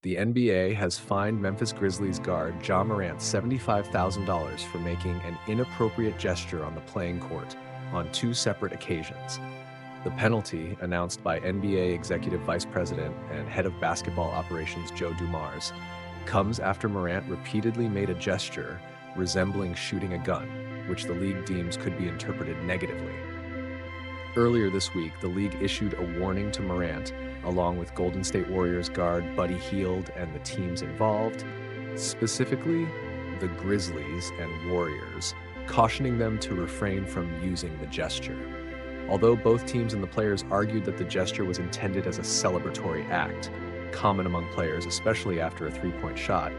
The NBA has fined Memphis Grizzlies guard Ja Morant $75,000 for making an inappropriate gesture on the playing court on two separate occasions. The penalty, announced by NBA Executive Vice President and Head of Basketball Operations Joe Dumars, comes after Morant repeatedly made a gesture resembling shooting a gun, which the league deems could be interpreted negatively. Earlier this week, the league issued a warning to Morant, along with Golden State Warriors guard Buddy Hield and the teams involved, specifically the Grizzlies and Warriors, cautioning them to refrain from using the gesture. Although both teams and the players argued that the gesture was intended as a celebratory act, common among players, especially after a three-point shot,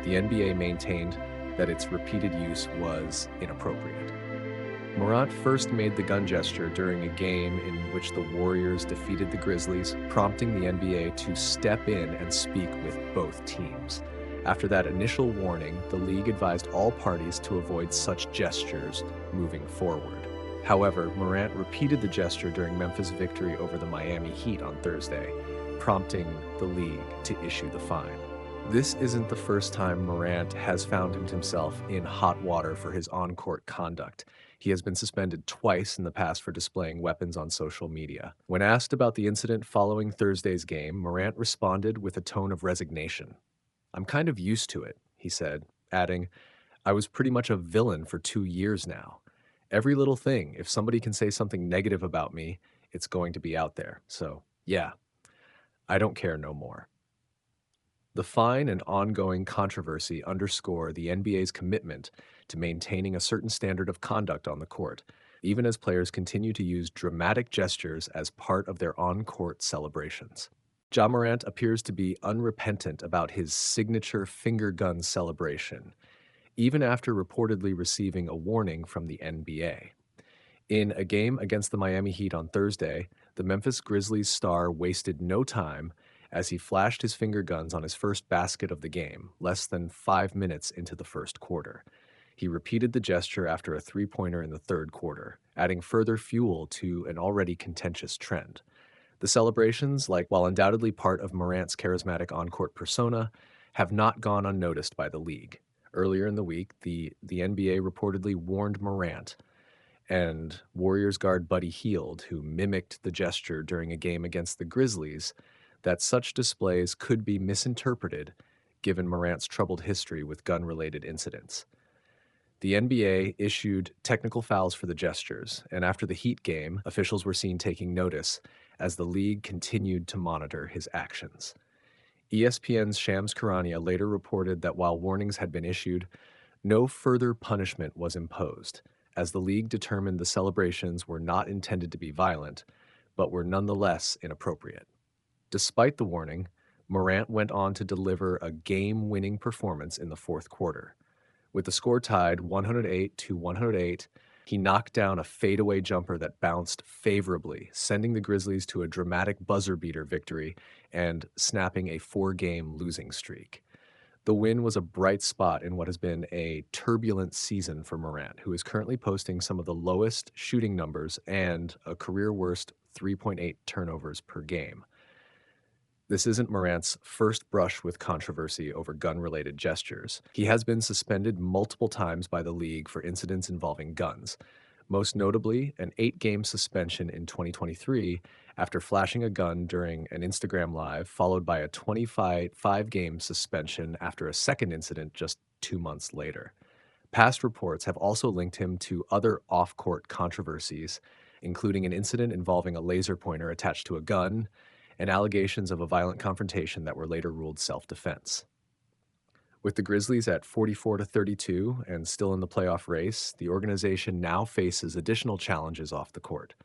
the NBA maintained that its repeated use was inappropriate. Morant first made the gun gesture during a game in which the Warriors defeated the Grizzlies, prompting the NBA to step in and speak with both teams. After that initial warning, the league advised all parties to avoid such gestures moving forward. However, Morant repeated the gesture during Memphis' victory over the Miami Heat on Thursday, prompting the league to issue the fine. This isn't the first time Morant has found himself in hot water for his on-court conduct. He has been suspended twice in the past for displaying weapons on social media. When asked about the incident following Thursday's game, Morant responded with a tone of resignation. "I'm kind of used to it," he said, adding, "I was pretty much a villain for 2 years now. Every little thing, if somebody can say something negative about me, it's going to be out there. So, yeah, I don't care no more." The fine and ongoing controversy underscore the NBA's commitment to maintaining a certain standard of conduct on the court, even as players continue to use dramatic gestures as part of their on-court celebrations. Ja Morant appears to be unrepentant about his signature finger gun celebration, even after reportedly receiving a warning from the NBA. In a game against the Miami Heat on Thursday, the Memphis Grizzlies star wasted no time as he flashed his finger guns on his first basket of the game, less than 5 minutes into the first quarter. He repeated the gesture after a three-pointer in the third quarter, adding further fuel to an already contentious trend. The celebrations, while undoubtedly part of Morant's charismatic on-court persona, have not gone unnoticed by the league. Earlier in the week, the NBA reportedly warned Morant and Warriors guard Buddy Hield, who mimicked the gesture during a game against the Grizzlies, that such displays could be misinterpreted given Morant's troubled history with gun-related incidents. The NBA issued technical fouls for the gestures, and after the Heat game, officials were seen taking notice as the league continued to monitor his actions. ESPN's Shams Charania later reported that while warnings had been issued, no further punishment was imposed, as the league determined the celebrations were not intended to be violent, but were nonetheless inappropriate. Despite the warning, Morant went on to deliver a game-winning performance in the fourth quarter. With the score tied 108-108, he knocked down a fadeaway jumper that bounced favorably, sending the Grizzlies to a dramatic buzzer-beater victory and snapping a 4-game losing streak. The win was a bright spot in what has been a turbulent season for Morant, who is currently posting some of the lowest shooting numbers and a career-worst 3.8 turnovers per game. This isn't Morant's first brush with controversy over gun-related gestures. He has been suspended multiple times by the league for incidents involving guns, most notably an 8-game suspension in 2023 after flashing a gun during an Instagram Live, followed by a 25-game suspension after a second incident just 2 months later. Past reports have also linked him to other off-court controversies, including an incident involving a laser pointer attached to a gun, and allegations of a violent confrontation that were later ruled self-defense. With the Grizzlies at 44-32 and still in the playoff race, the organization now faces additional challenges off the court.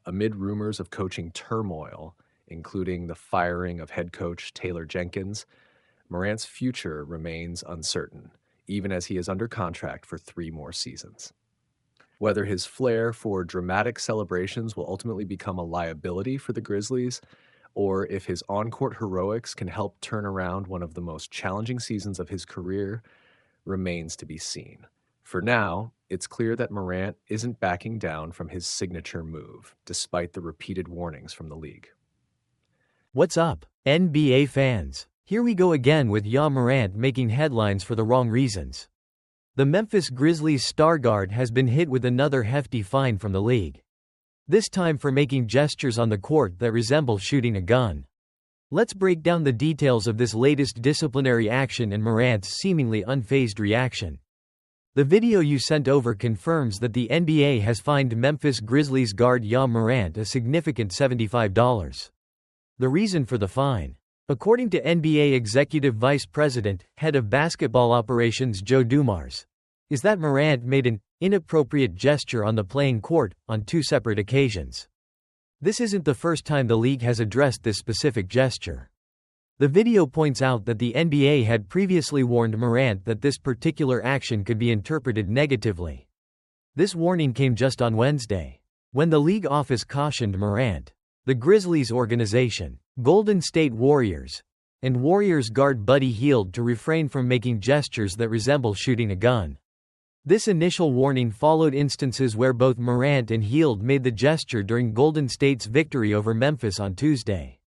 Amid rumors of coaching turmoil, including the firing of head coach Taylor Jenkins, Morant's future remains uncertain, even as he is under contract for 3 more seasons. Whether his flair for dramatic celebrations will ultimately become a liability for the Grizzlies, or if his on-court heroics can help turn around one of the most challenging seasons of his career, remains to be seen. For now, it's clear that Morant isn't backing down from his signature move, despite the repeated warnings from the league. What's up, NBA fans? Here we go again with Morant making headlines for the wrong reasons. The Memphis Grizzlies star guard has been hit with another hefty fine from the league. This time for making gestures on the court that resemble shooting a gun. Let's break down the details of this latest disciplinary action and Morant's seemingly unfazed reaction. The video you sent over confirms that the NBA has fined Memphis Grizzlies guard Morant a significant $75. The reason for the fine, according to NBA Executive Vice President, Head of Basketball Operations Joe Dumars, is that Morant made an inappropriate gesture on the playing court on 2 separate occasions. This isn't the first time the league has addressed this specific gesture. The video points out that the NBA had previously warned Morant that this particular action could be interpreted negatively. This warning came just on Wednesday, when the league office cautioned Morant, the Grizzlies organization, Golden State Warriors, and Warriors guard Buddy Hield to refrain from making gestures that resemble shooting a gun. This initial warning followed instances where both Morant and Hield made the gesture during Golden State's victory over Memphis on Tuesday.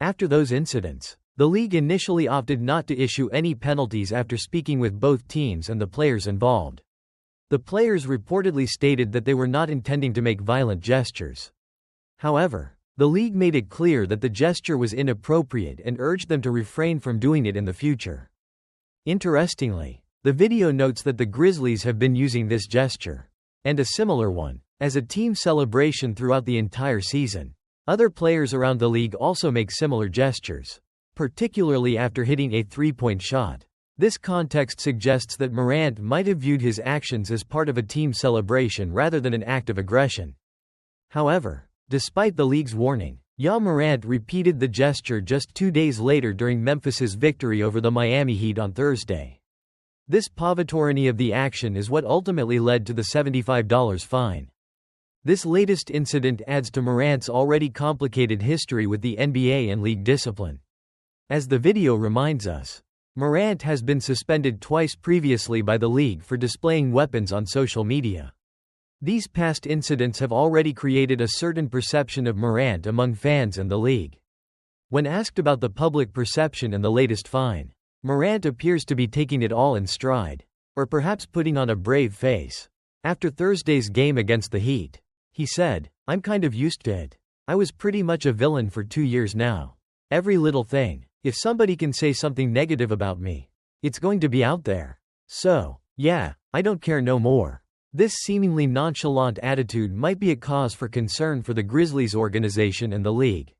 After those incidents, the league initially opted not to issue any penalties after speaking with both teams and the players involved. The players reportedly stated that they were not intending to make violent gestures. However, the league made it clear that the gesture was inappropriate and urged them to refrain from doing it in the future. Interestingly, the video notes that the Grizzlies have been using this gesture, and a similar one, as a team celebration throughout the entire season. Other players around the league also make similar gestures, particularly after hitting a 3-point shot. This context suggests that Morant might have viewed his actions as part of a team celebration rather than an act of aggression. However, despite the league's warning, Morant repeated the gesture just 2 days later during Memphis's victory over the Miami Heat on Thursday. This pavatoriny of the action is what ultimately led to the $75 fine. This latest incident adds to Morant's already complicated history with the NBA and league discipline. As the video reminds us, Morant has been suspended twice previously by the league for displaying weapons on social media. These past incidents have already created a certain perception of Morant among fans and the league. When asked about the public perception and the latest fine, Morant appears to be taking it all in stride, or perhaps putting on a brave face. After Thursday's game against the Heat, he said, "I'm kind of used to it. I was pretty much a villain for 2 years now. Every little thing, if somebody can say something negative about me, it's going to be out there. So, yeah, I don't care no more." This seemingly nonchalant attitude might be a cause for concern for the Grizzlies organization and the league,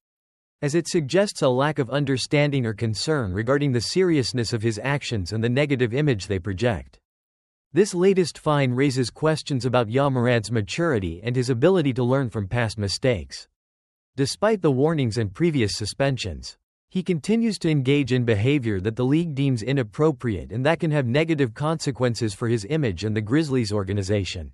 as it suggests a lack of understanding or concern regarding the seriousness of his actions and the negative image they project. This latest fine raises questions about Morant's maturity and his ability to learn from past mistakes. Despite the warnings and previous suspensions, he continues to engage in behavior that the league deems inappropriate and that can have negative consequences for his image and the Grizzlies organization.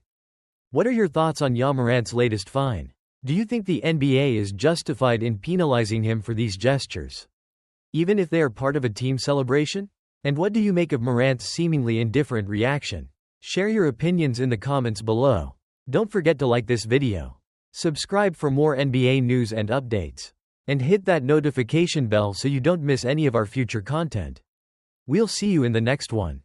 What are your thoughts on Morant's latest fine? Do you think the NBA is justified in penalizing him for these gestures, even if they are part of a team celebration? And what do you make of Morant's seemingly indifferent reaction? Share your opinions in the comments below. Don't forget to like this video, subscribe for more NBA news and updates, and hit that notification bell so you don't miss any of our future content. We'll see you in the next one.